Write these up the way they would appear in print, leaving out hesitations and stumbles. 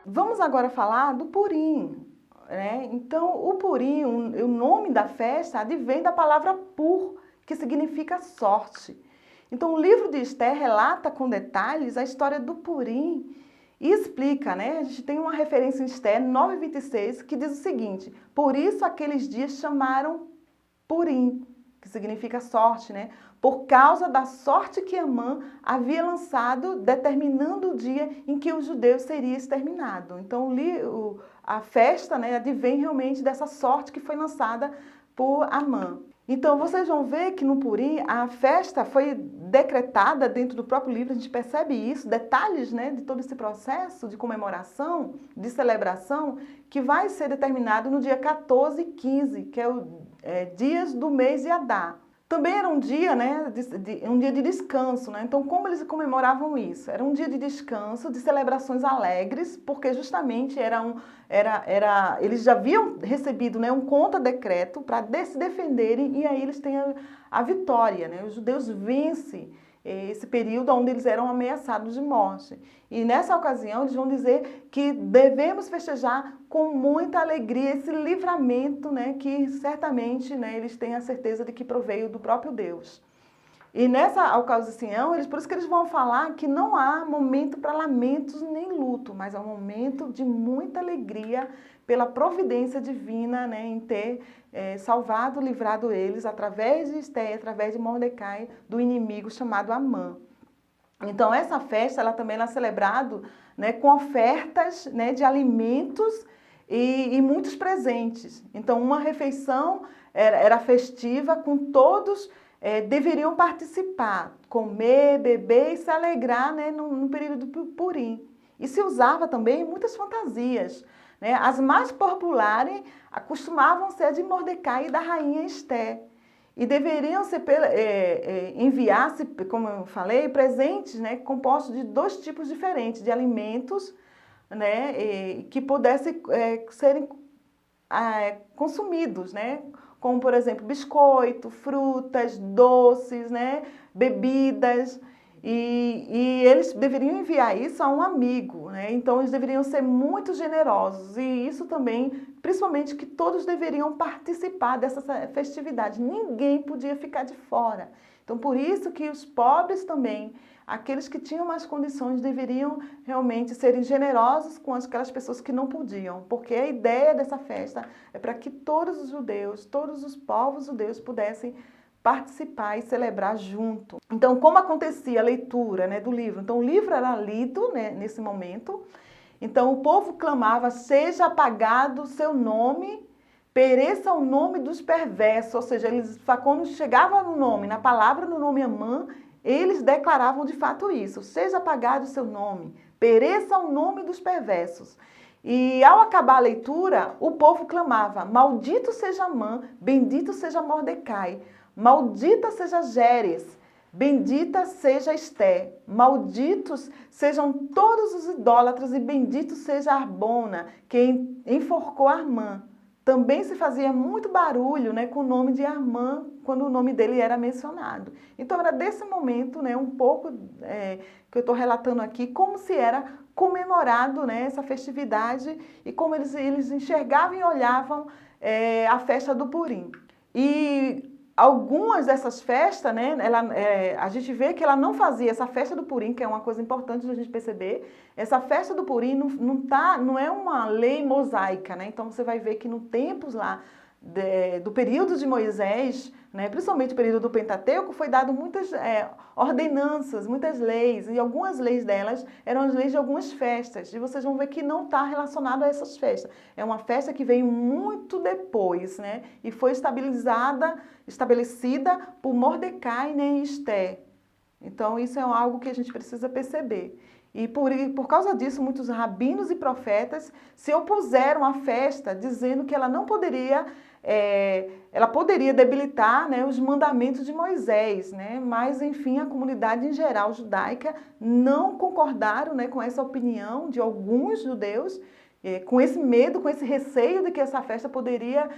Vamos agora falar do Purim, né? Então, o Purim, o nome da festa, advém da palavra pur, que significa sorte. Então, o livro de Esther relata com detalhes a história do Purim e explica, né? A gente tem uma referência em Esther 9:26 que diz o seguinte: por isso aqueles dias chamaram Purim, que significa sorte, né? Por causa da sorte que Amã havia lançado, determinando o dia em que os judeus seriam exterminados. Então, a festa, né, advém realmente dessa sorte que foi lançada por Amã. Então, vocês vão ver que no Purim a festa foi decretada dentro do próprio livro, a gente percebe isso, detalhes, né, de todo esse processo de comemoração, de celebração, que vai ser determinado no dia 14 e 15, que é o dias do mês de Adar. Também era um dia, né, um dia de descanso, né? Então, como eles comemoravam isso? Era um dia de descanso, de celebrações alegres, porque justamente eles já haviam recebido, né, um contra-decreto para se defenderem e aí eles têm a vitória, né? Os judeus vencem esse período onde eles eram ameaçados de morte. E nessa ocasião eles vão dizer que devemos festejar com muita alegria esse livramento, né, que certamente, né, eles têm a certeza de que proveio do próprio Deus. E nessa ocasião, por isso que eles vão falar que não há momento para lamentos nem luto, mas é um momento de muita alegria pela providência divina, né, em ter salvado, livrado eles através de Esther, através de Mordecai, do inimigo chamado Amã. Então essa festa ela também é celebrada, né, com ofertas, né, de alimentos e muitos presentes. Então uma refeição era festiva com todos deveriam participar, comer, beber e se alegrar, né, no período do Purim. E se usava também muitas fantasias, né? As mais populares costumavam ser a de Mordecai e da rainha Esther. E deveriam ser enviar-se, como eu falei, presentes, né, compostos de dois tipos diferentes de alimentos, né, que pudessem serem consumidos, né? Como, por exemplo, biscoito, frutas, doces, né, bebidas, e eles deveriam enviar isso a um amigo, né? Então eles deveriam ser muito generosos e isso também, principalmente que todos deveriam participar dessa festividade, ninguém podia ficar de fora. Então por isso que os pobres também, aqueles que tinham mais condições deveriam realmente serem generosos com aquelas pessoas que não podiam, porque a ideia dessa festa é para que todos os judeus, todos os povos judeus pudessem participar e celebrar junto. Então, como acontecia a leitura, né, do livro? Então, o livro era lido, né, nesse momento. Então, o povo clamava, seja apagado o seu nome, pereça o nome dos perversos. Ou seja, quando chegava no nome, na palavra no nome Amã, eles declaravam de fato isso, seja apagado o seu nome, pereça o nome dos perversos. E ao acabar a leitura, o povo clamava, maldito seja Amã, bendito seja Mordecai, maldita seja Géres, bendita seja Esther, malditos sejam todos os idólatras e bendito seja Arbona, que enforcou Armã. Também se fazia muito barulho, né, com o nome de Armã, quando o nome dele era mencionado. Então era desse momento, né, um pouco que eu estou relatando aqui, como se era comemorado, né, essa festividade e como eles enxergavam e olhavam a festa do Purim. E algumas dessas festas, né, a gente vê que ela não fazia essa festa do Purim, que é uma coisa importante da gente perceber. Essa festa do Purim não é uma lei mosaica, né? Então você vai ver que no tempos lá do período de Moisés, né, principalmente o período do Pentateuco, foi dado muitas ordenanças, muitas leis, e algumas leis delas eram as leis de algumas festas, e vocês vão ver que não está relacionado a essas festas. É uma festa que veio muito depois, né, e foi estabelecida por Mordecai, né, e Esther. Então isso é algo que a gente precisa perceber. E por causa disso, muitos rabinos e profetas se opuseram à festa, dizendo que ela não poderia, ela poderia debilitar, né, os mandamentos de Moisés, né? Mas, enfim, a comunidade em geral judaica não concordaram, né, com essa opinião de alguns judeus com esse medo, com esse receio de que essa festa poderia,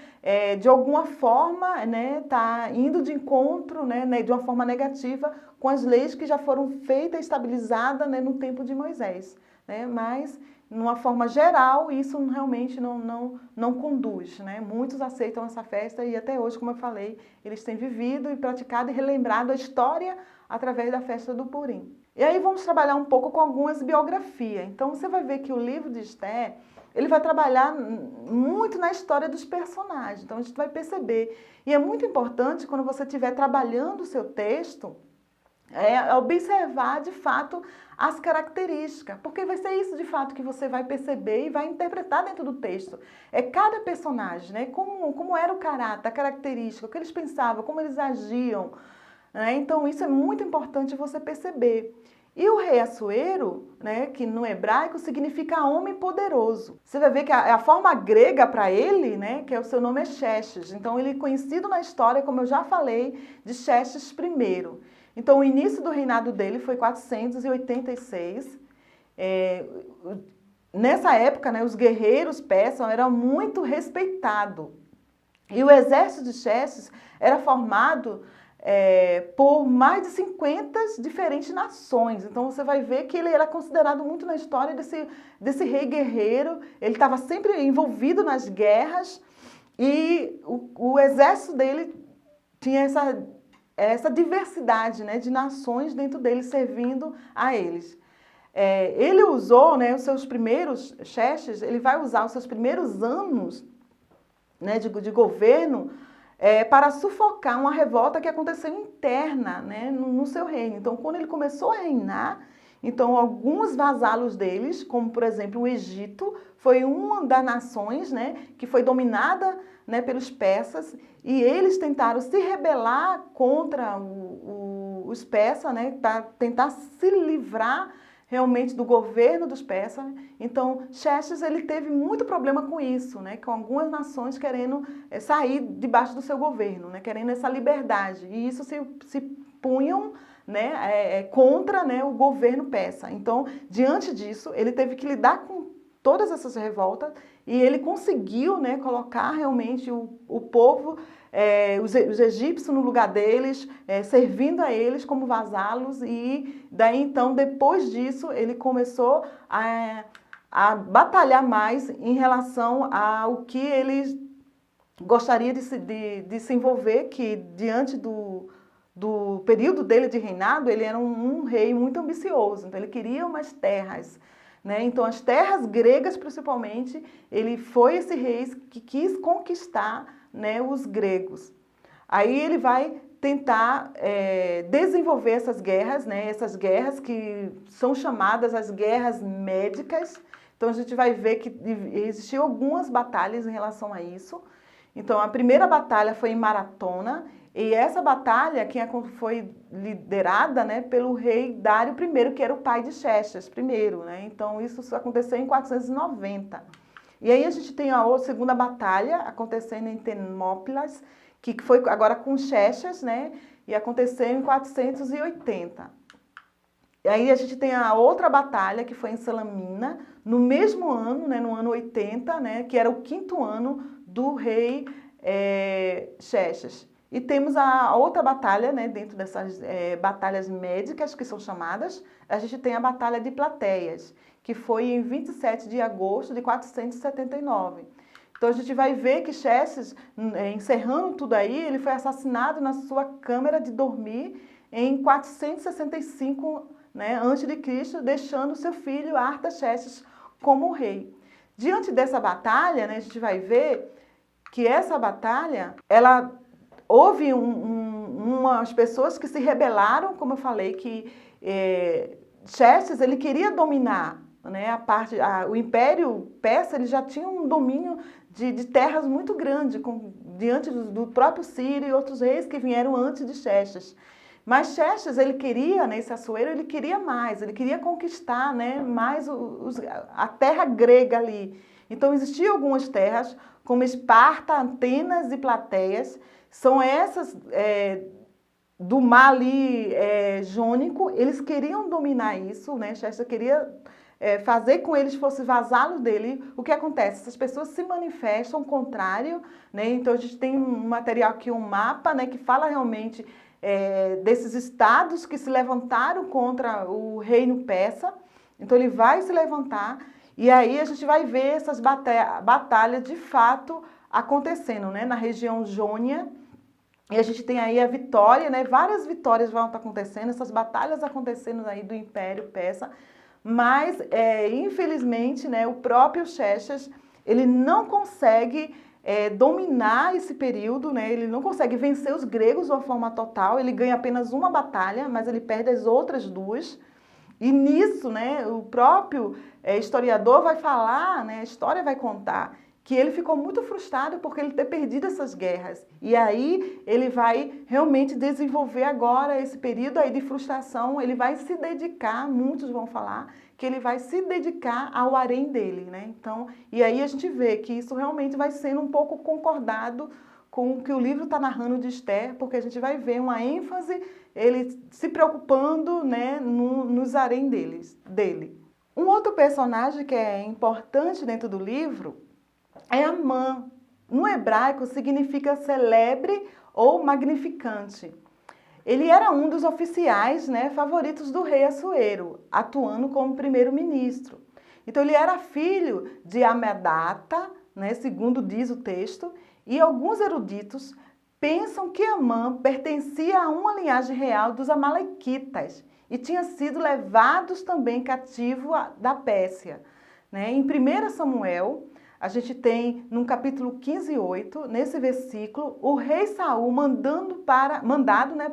de alguma forma, né, tá indo de encontro, né, de uma forma negativa com as leis que já foram feitas e estabilizadas, né, no tempo de Moisés, né? Mas, de uma forma geral, isso realmente não conduz, né? Muitos aceitam essa festa e até hoje, como eu falei, eles têm vivido e praticado e relembrado a história através da festa do Purim. E aí vamos trabalhar um pouco com algumas biografias. Então você vai ver que o livro de Esther, ele vai trabalhar muito na história dos personagens. Então a gente vai perceber. E é muito importante quando você estiver trabalhando o seu texto, observar de fato as características, porque vai ser isso de fato que você vai perceber e vai interpretar dentro do texto. É cada personagem, né? Como era o caráter, a característica, o que eles pensavam, como eles agiam, né? Então isso é muito importante você perceber. E o rei Assuero, né, que no hebraico significa homem poderoso. Você vai ver que a forma grega para ele, né, que o seu nome é Xerxes. Então ele é conhecido na história, como eu já falei, de Xerxes I. Então o início do reinado dele foi 486. Nessa época, né, os guerreiros persas eram muito respeitados. E o exército de Xerxes era formado por mais de 50 diferentes nações. Então você vai ver que ele era considerado muito na história desse rei guerreiro. Ele estava sempre envolvido nas guerras e o exército dele tinha essa diversidade, né, de nações dentro dele servindo a eles. Ele usou, né, os seus primeiros, Xerxes, ele vai usar os seus primeiros anos, né, de governo para sufocar uma revolta que aconteceu interna, né, no seu reino. Então, quando ele começou a reinar, então alguns vasalos deles, como por exemplo o Egito, foi uma das nações, né, que foi dominada, né, pelos persas, e eles tentaram se rebelar contra os persas, né, para tentar se livrar realmente do governo dos persas. Então, Xerxes ele teve muito problema com isso, né, com algumas nações querendo sair debaixo do seu governo, né, querendo essa liberdade. E isso se punham, né, contra, né, o governo persa. Então, diante disso, ele teve que lidar com todas essas revoltas e ele conseguiu, né, colocar realmente o povo, os egípcios no lugar deles, servindo a eles como vasalos, e daí então, depois disso, ele começou a batalhar mais em relação ao que ele gostaria de se envolver, que diante do período dele de reinado, ele era um rei muito ambicioso, então ele queria umas terras, né? Então as terras gregas principalmente, ele foi esse rei que quis conquistar, né, os gregos. Aí ele vai tentar desenvolver essas guerras, né, essas guerras que são chamadas as guerras médicas. Então a gente vai ver que existiam algumas batalhas em relação a isso. Então a primeira batalha foi em Maratona, e essa batalha foi liderada, né, pelo rei Dário I, que era o pai de Xerxes I, né? Então isso aconteceu em 490. E aí a gente tem a segunda batalha acontecendo em Termópilas, que foi agora com Xerxes, né, e aconteceu em 480. E aí a gente tem a outra batalha, que foi em Salamina, no mesmo ano, né, no ano 80, né, que era o 5º ano do rei Xerxes. E temos a outra batalha, né, dentro dessas batalhas médicas, que são chamadas, a gente tem a Batalha de Plateias, que foi em 27 de agosto de 479. Então a gente vai ver que Xerxes, encerrando tudo aí, ele foi assassinado na sua câmara de dormir em 465, né, a.C., deixando seu filho Artaxerxes como rei. Diante dessa batalha, né, a gente vai ver que essa batalha, houve umas pessoas que se rebelaram, como eu falei, que Xerxes ele queria dominar, né, o Império Persa, ele já tinha um domínio de terras muito grande, diante do próprio Ciro e outros reis que vieram antes de Xerxes. Mas Xerxes, ele queria, né, esse Assuero, ele queria mais, ele queria conquistar, né, mais a terra grega ali. Então existiam algumas terras, como Esparta, Atenas e Plateias, são essas do mar ali jônico, eles queriam dominar isso, né? Xerxes queria fazer com eles fossem vasalos dele, o que acontece? Essas pessoas se manifestam ao contrário, né? Então a gente tem um material aqui, um mapa, né, que fala realmente desses estados que se levantaram contra o reino persa. Então ele vai se levantar e aí a gente vai ver essas batalhas de fato acontecendo, né, na região Jônia. E a gente tem aí a vitória, né? Várias vitórias vão estar acontecendo, essas batalhas acontecendo aí do Império Persa, mas infelizmente, né, o próprio Xerxes, ele não consegue dominar esse período, né? Ele não consegue vencer os gregos de uma forma total, ele ganha apenas uma batalha, mas ele perde as outras duas. E nisso, né, o próprio historiador vai falar, né, a história vai contar que ele ficou muito frustrado porque ele ter perdido essas guerras. E aí ele vai realmente desenvolver agora esse período aí de frustração, ele vai se dedicar, muitos vão falar, que ele vai se dedicar ao harém dele, né? Então, e aí a gente vê que isso realmente vai sendo um pouco concordado com o que o livro está narrando de Esther, porque a gente vai ver uma ênfase, ele se preocupando, né, nos harém dele. Um outro personagem que é importante dentro do livro é Amã. No hebraico significa celebre ou magnificante. Ele era um dos oficiais, né, favoritos do rei Assuero, atuando como primeiro-ministro. Então ele era filho de Amedata, né, segundo diz o texto, e alguns eruditos pensam que Amã pertencia a uma linhagem real dos Amalequitas e tinha sido levados também cativo da Pérsia, né? Em 1 Samuel, a gente tem no capítulo 15:8, nesse versículo, o rei Saul mandado, né,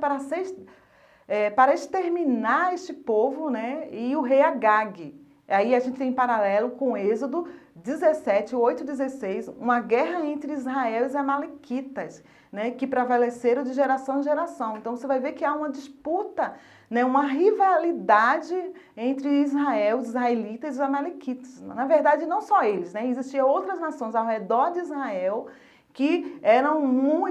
para exterminar este povo, né, e o rei Agag. Aí a gente tem em paralelo com Êxodo 17, 8 e 16, uma guerra entre Israel e os Amalequitas, né, que prevaleceram de geração em geração. Então você vai ver que há uma disputa, né, uma rivalidade entre Israel, os israelitas e os amalequitas. Na verdade, não só eles, né, existiam outras nações ao redor de Israel que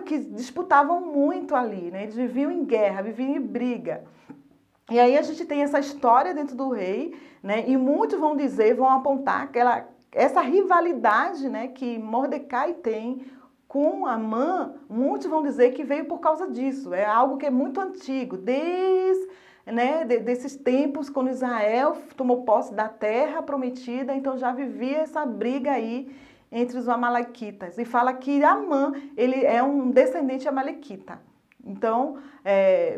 que disputavam muito ali, né, eles viviam em guerra, viviam em briga. E aí a gente tem essa história dentro do rei, né, e muitos vão dizer, vão apontar essa rivalidade, né, que Mordecai tem com Amã, muitos vão dizer que veio por causa disso. É algo que é muito antigo, desses tempos quando Israel tomou posse da terra prometida, então já vivia essa briga aí entre os amalequitas. E fala que Amã, ele é um descendente amalequita. Então,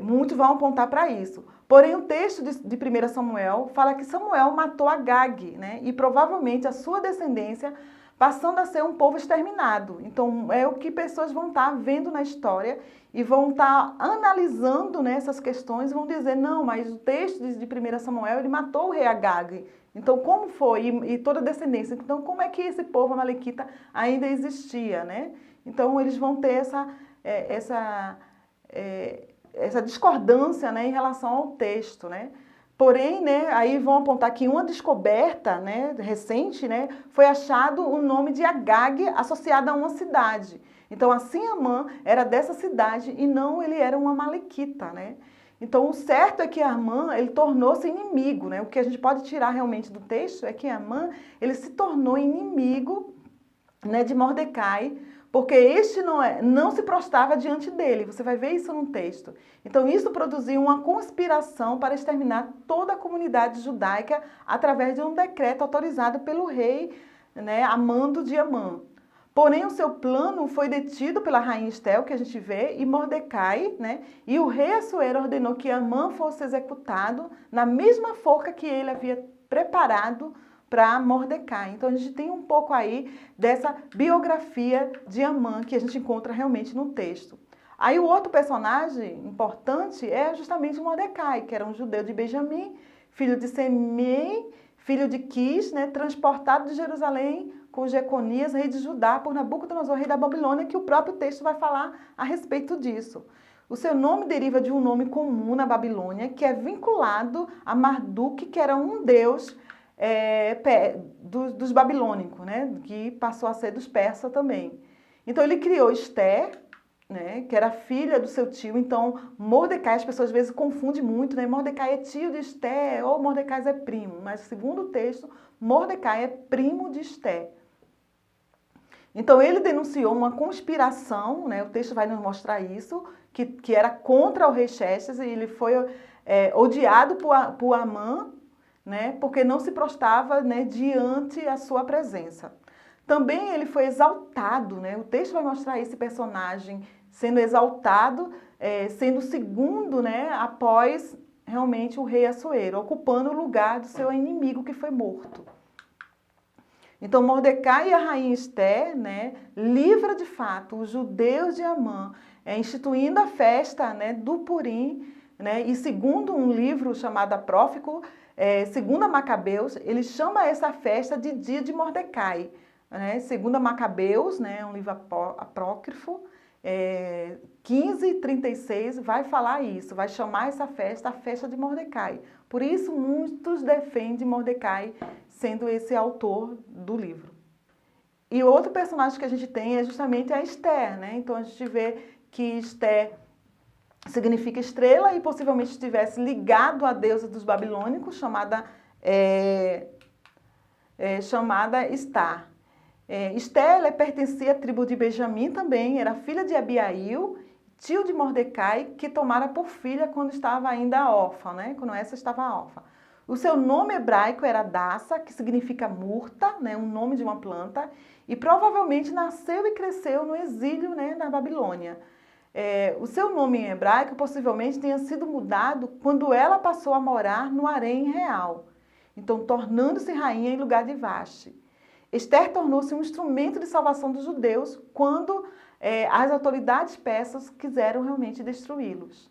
muitos vão apontar para isso. Porém, o texto de 1 Samuel fala que Samuel matou Agag, né? E provavelmente a sua descendência passando a ser um povo exterminado. Então, é o que pessoas vão estar vendo na história e vão estar analisando, né, essas questões e vão dizer, não, mas o texto de 1 Samuel, ele matou o rei Agag. Então, como foi? E toda a descendência. Então, como é que esse povo amalequita ainda existia, né? Então, eles vão ter essa discordância, né, em relação ao texto, né? Porém, né, aí vão apontar que uma descoberta, né, recente, né, foi achado o nome de Agag associado a uma cidade. Então, assim, Amã era dessa cidade e não ele era um amalequita, né? Então, o certo é que Amã, ele tornou-se inimigo, né? O que a gente pode tirar realmente do texto é que Amã, ele se tornou inimigo, né, de Mordecai, porque este não se prostrava diante dele. Você vai ver isso no texto. Então, isso produziu uma conspiração para exterminar toda a comunidade judaica através de um decreto autorizado pelo rei, né, a mando de Amã. Porém, o seu plano foi detido pela rainha Estel, que a gente vê, e Mordecai, né, e o rei Assuero ordenou que Amã fosse executado na mesma forca que ele havia preparado para Mordecai. Então, a gente tem um pouco aí dessa biografia de Amã que a gente encontra realmente no texto. Aí o outro personagem importante é justamente Mordecai, que era um judeu de Benjamim, filho de Semei, filho de Quis, né, transportado de Jerusalém com Jeconias, rei de Judá, por Nabucodonosor, rei da Babilônia, que o próprio texto vai falar a respeito disso. O seu nome deriva de um nome comum na Babilônia, que é vinculado a Marduk, que era um deus dos babilônicos, né? Que passou a ser dos persas também. Então ele criou Esther, né, que era filha do seu tio. Então, Mordecai, as pessoas às vezes confundem muito, né? Mordecai é tio de Esté ou Mordecai é primo. Mas, segundo o texto, Mordecai é primo de Esté. Então, ele denunciou uma conspiração, né? O texto vai nos mostrar isso, que era contra o rei Xerxes, e ele foi odiado por Amã, né? Porque não se prostrava, né, diante a sua presença. Também ele foi exaltado, né? O texto vai mostrar esse personagem sendo exaltado, sendo o segundo, né, após realmente o rei Assuero, ocupando o lugar do seu inimigo que foi morto. Então, Mordecai e a rainha Esté, né, livra de fato os judeus de Amã, instituindo a festa, né, do Purim, né, e segundo um livro chamado Apócrifo, segundo a Macabeus, ele chama essa festa de dia de Mordecai. Né, segundo a Macabeus, né, um livro apócrifo, 15:36, vai falar isso, vai chamar essa festa a festa de Mordecai. Por isso, muitos defendem Mordecai sendo esse autor do livro. E outro personagem que a gente tem é justamente a Esther, né? Então, a gente vê que Esther significa estrela e possivelmente estivesse ligado à deusa dos babilônicos, chamada Estar. Esther pertencia à tribo de Benjamim também, era filha de Abiail, tio de Mordecai, que tomara por filha quando estava ainda órfã, né? Quando essa estava órfã. O seu nome hebraico era Dassa, que significa murta, né? Um nome de uma planta, e provavelmente nasceu e cresceu no exílio, né, na Babilônia. O seu nome em hebraico possivelmente tenha sido mudado quando ela passou a morar no harém real, então tornando-se rainha em lugar de Vaste. Esther tornou-se um instrumento de salvação dos judeus quando as autoridades persas quiseram realmente destruí-los.